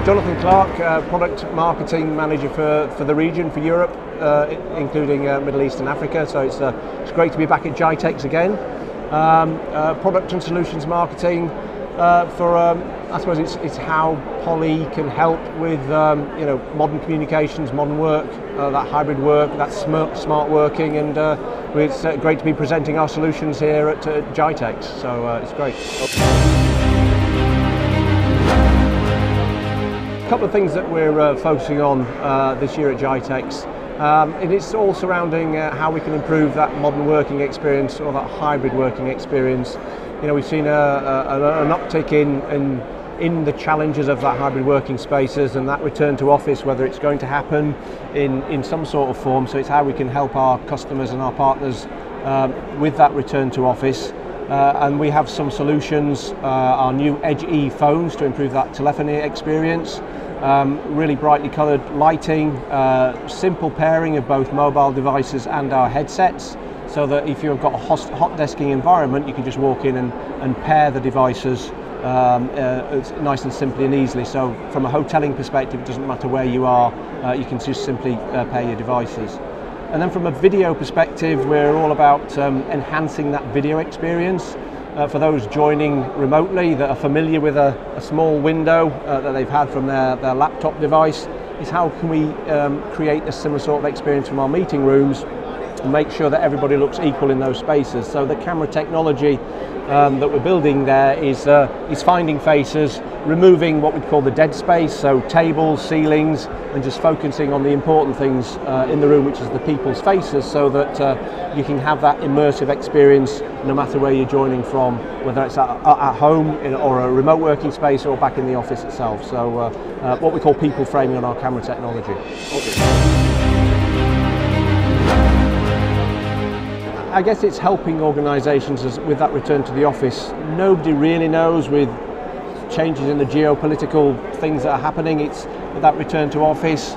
Jonathan Clark, Product Marketing Manager for the region, for Europe, including Middle East and Africa. So it's great to be back at GITEX again. Product and Solutions Marketing I suppose it's how Poly can help with modern communications, modern work, that hybrid work, that smart working, and it's great to be presenting our solutions here at GITEX. So it's great. A couple of things that we're focusing on this year at GITEX, and it's all surrounding how we can improve that modern working experience, or that hybrid working experience. We've seen an uptick in the challenges of that hybrid working spaces and that return to office, whether it's going to happen in some sort of form. So it's how we can help our customers and our partners with that return to office. And we have some solutions, our new Edge E phones to improve that telephony experience, really brightly coloured lighting, simple pairing of both mobile devices and our headsets, so that if you've got a hot desking environment, you can just walk in and pair the devices it's nice and simply and easily. So from a hoteling perspective, it doesn't matter where you are, you can just simply pair your devices. And then from a video perspective, we're all about enhancing that video experience. For those joining remotely that are familiar with a small window that they've had from their laptop device, is how can we create a similar sort of experience from our meeting rooms and make sure that everybody looks equal in those spaces. So the camera technology that we're building there is finding faces, removing what we call the dead space, so tables, ceilings, and just focusing on the important things in the room, which is the people's faces, so that you can have that immersive experience no matter where you're joining from, whether it's at home or a remote working space or back in the office itself. So what we call people framing on our camera technology. I guess it's helping organisations with that return to the office. Nobody really knows, with changes in the geopolitical things that are happening, it's that return to office.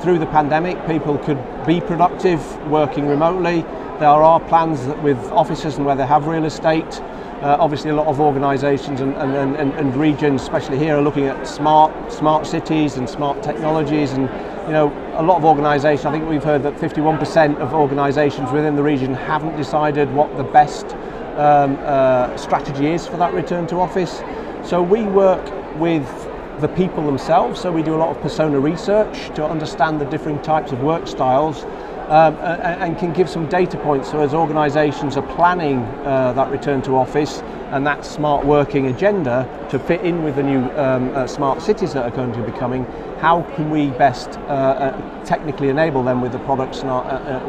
Through the pandemic, people could be productive working remotely. There are plans with offices and where they have real estate. Obviously a lot of organisations and regions, especially here, are looking at smart cities and smart technologies, and a lot of organisations, I think we've heard that 51% of organisations within the region haven't decided what the best strategy is for that return to office. So we work with the people themselves, so we do a lot of persona research to understand the different types of work styles, and can give some data points. So as organisations are planning that return to office and that smart working agenda to fit in with the new smart cities that are going to be coming, how can we best technically enable them with the products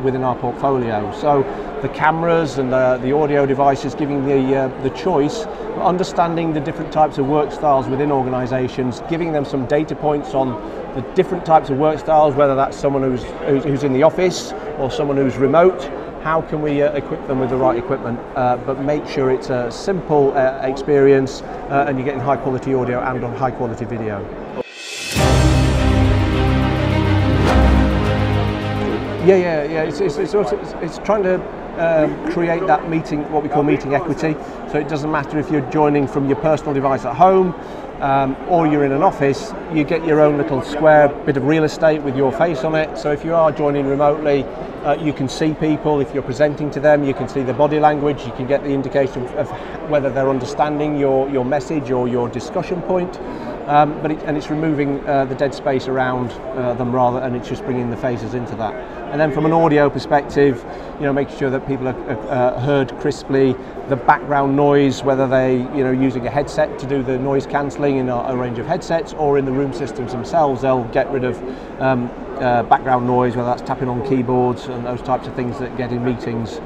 within our portfolio? So the cameras and the audio devices, giving the choice, understanding the different types of work styles within organisations, giving them some data points on the different types of work styles, whether that's someone who's in the office or someone who's remote. How can we equip them with the right equipment, but make sure it's a simple experience and you're getting high quality audio and high quality video. Yeah. It's trying to create that meeting, what we call meeting equity. So it doesn't matter if you're joining from your personal device at home or you're in an office, you get your own little square bit of real estate with your face on it. So if you are joining remotely, you can see people. If you're presenting to them, you can see the body language, you can get the indication of whether they're understanding your message or your discussion point. And it's removing the dead space around them and it's just bringing the faces into that. And then from an audio perspective, making sure that people are heard crisply, the background noise, whether they using a headset to do the noise cancelling in a range of headsets, or in the room systems themselves, they'll get rid of background noise, whether that's tapping on keyboards and those types of things that get in meetings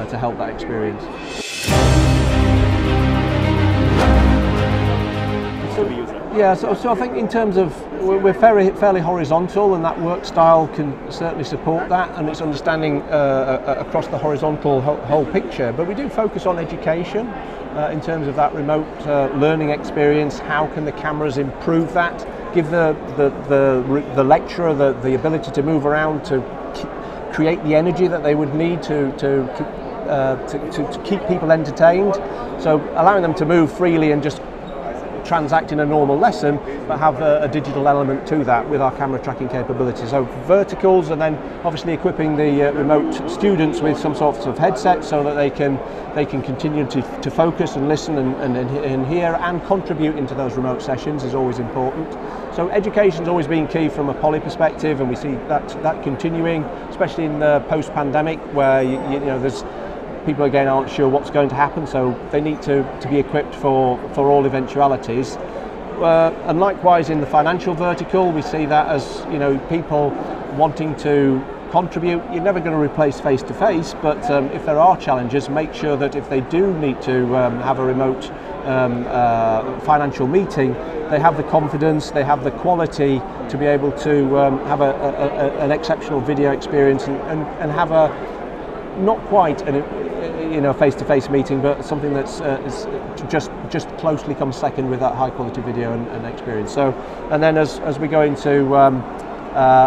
to help that experience. Yeah, so I think in terms of, we're fairly horizontal, and that work style can certainly support that, and it's understanding across the horizontal whole picture. But we do focus on education in terms of that remote learning experience. How can the cameras improve that? Give the lecturer the ability to move around, to create the energy that they would need to keep people entertained. So allowing them to move freely and just transact in a normal lesson, but have a digital element to that with our camera tracking capabilities. So verticals, and then obviously equipping the remote students with some sorts of headsets so that they can continue to focus and listen and hear and contribute into those remote sessions is always important. So education's always been key from a poly perspective, and we see that continuing, especially in the post-pandemic, where you know there's people again aren't sure what's going to happen, so they need to be equipped for all eventualities. And likewise in the financial vertical, we see that as, you know, people wanting to contribute. You're never going to replace face-to-face, but if there are challenges, make sure that if they do need to have a remote financial meeting, they have the confidence, they have the quality to be able to have an exceptional video experience and have a not quite a face-to-face meeting, but something that's just closely comes second with that high-quality video and experience. So, and then as we go into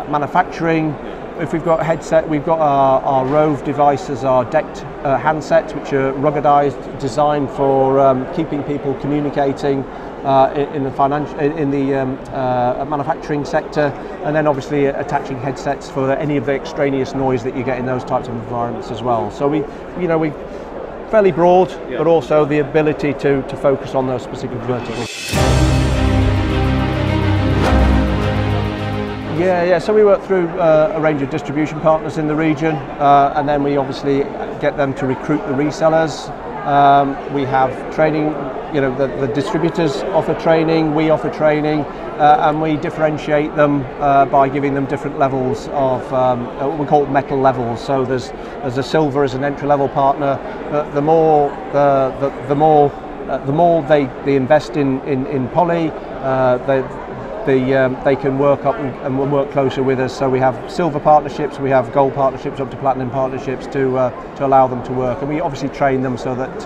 manufacturing, if we've got a headset, we've got our Rove devices, our decked handsets, which are ruggedized, designed for keeping people communicating in the manufacturing sector, and then obviously attaching headsets for any of the extraneous noise that you get in those types of environments as well. So we fairly broad, but also the ability to focus on those specific verticals. Yeah. So we work through a range of distribution partners in the region, and then we obviously get them to recruit the resellers. We have training. You know, the distributors offer training, we offer training, and we differentiate them by giving them different levels of what we call metal levels. So there's a silver as an entry-level partner. The more they invest in poly, they can work up and work closer with us. So we have silver partnerships, we have gold partnerships, up to platinum partnerships to allow them to work, and we obviously train them so that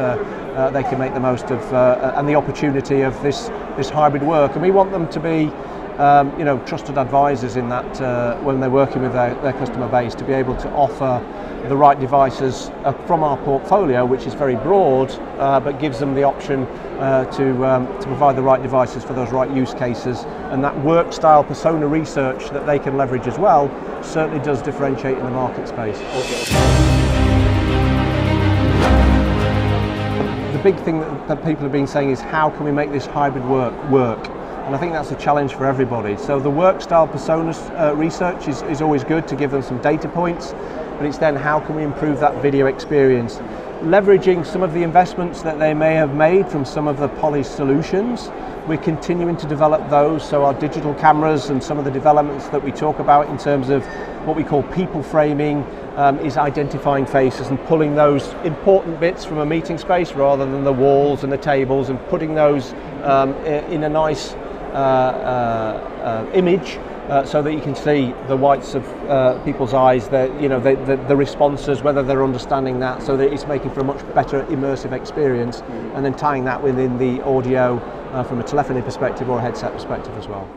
they can make the most of and the opportunity of this hybrid work. And we want them to be trusted advisors in that when they're working with their customer base, to be able to offer the right devices from our portfolio, which is very broad, but gives them the option to provide the right devices for those right use cases. And that work style persona research that they can leverage as well certainly does differentiate in the market space. The big thing that people have been saying is, how can we make this hybrid work? And I think that's a challenge for everybody. So the work style personas research is always good to give them some data points, but it's then how can we improve that video experience? Leveraging some of the investments that they may have made from some of the poly solutions, we're continuing to develop those. So our digital cameras and some of the developments that we talk about in terms of what we call people framing is identifying faces and pulling those important bits from a meeting space rather than the walls and the tables, and putting those in a nice image so that you can see the whites of people's eyes, the responses, whether they're understanding that, so that it's making for a much better immersive experience, and then tying that within the audio from a telephony perspective or a headset perspective as well.